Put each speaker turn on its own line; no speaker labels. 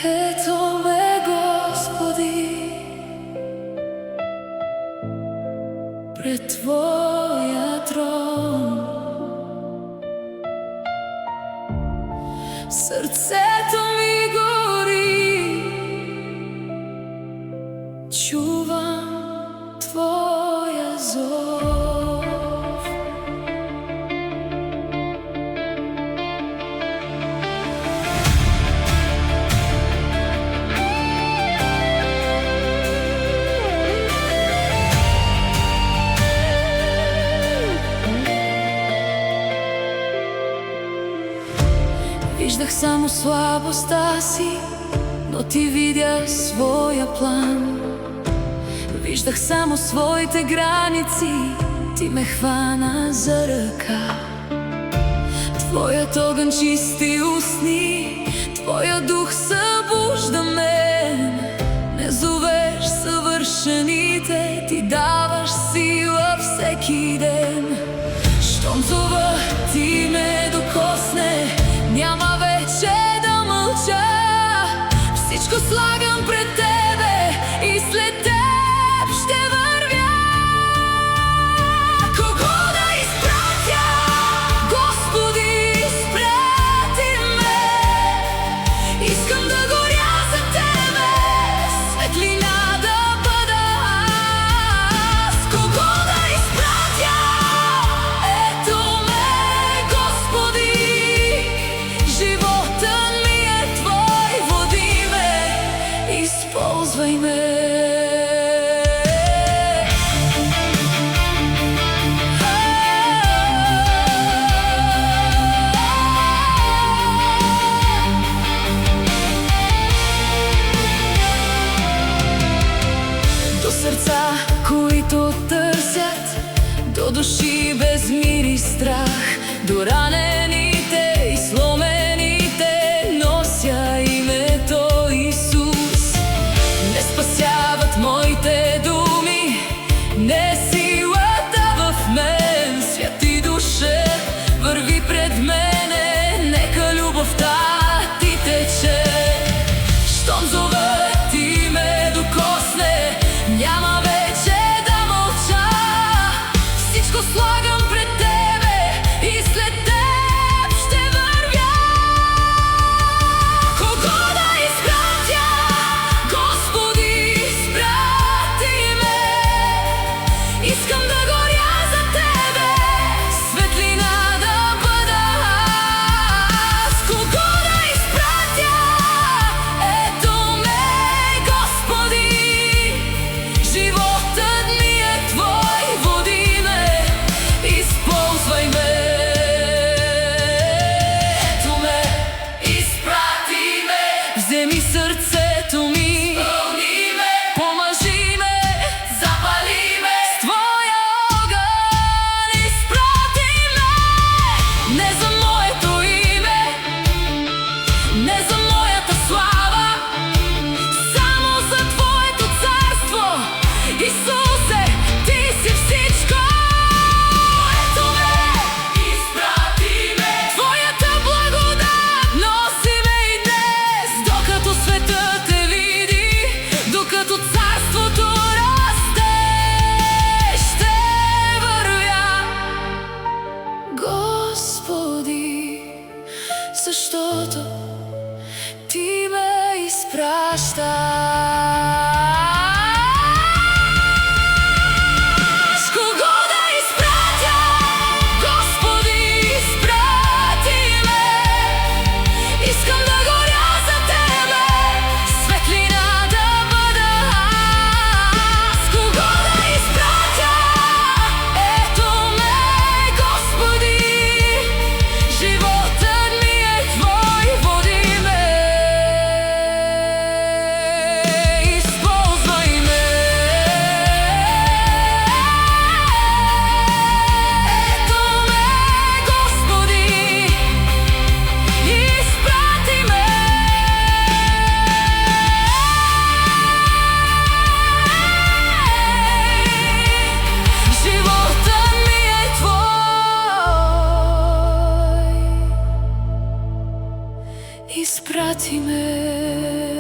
Ето ме, Господи, пред Твоя трон. Сърцето ми гори, чувам Твоя зов. Виждах само слабостта си, но Ти видя своя план. Виждах само своите граници, Ти ме хвана за ръка. Твоят огън чисти устни, Твоя дух събужда мен. Не зовеш съвършените, Ти даваш сила всеки ден. Щом зова Ти ме докосне, няма вече да мълча. Всичко слагам пред Тебе и след Теб ще вървя. Кого да изпратя? Господи, изпрати ме. Искам да горя за Тебе, светлина да бъда аз. Кого да изпратя? Ето ме, Господи. Животът ми е Твой, води ме, използвай ме. До сърца, които търсят, до души без мир и страх, до ранените и сломените нося името Исус. Не спасяват моите думи, не силата в мен. Святи душе, върви пред мене, нека любовта Ти тече. Щом зова Ти ме докосне, няма вече да мълча. Всичко слагам пред Тебе и след Теб ще вървя. Кого да изпратя? Господи, изпрати ме. Искам да горя за Тебе, светлина да бъда аз. Кого да изпратя? Ето ме, Господи. Животът ми е Твой, води ме, използвай ме. Ето ме, изпрати ме. Вземи сърцето ми, изпълни ме, помажи ме, запали ме с Твоя огън. Изпрати ме, не за моето име, не за моята слава, само за Твоето царство. Исусе, Ти си всичко. Ето ме, изпрати ме. Твоята благодат носи ме и днес, докато светът Те види, докато царството расте, ще вървя. Господи, защото Ти ме изпращаш. С кого да изпратя? Господи, изпрати ме. Искам да горя за Тебе, светлина да бъда аз. С кого да изпратя? Ето ме, Господи. Животът ми е Твой, води ме. изпрати ме.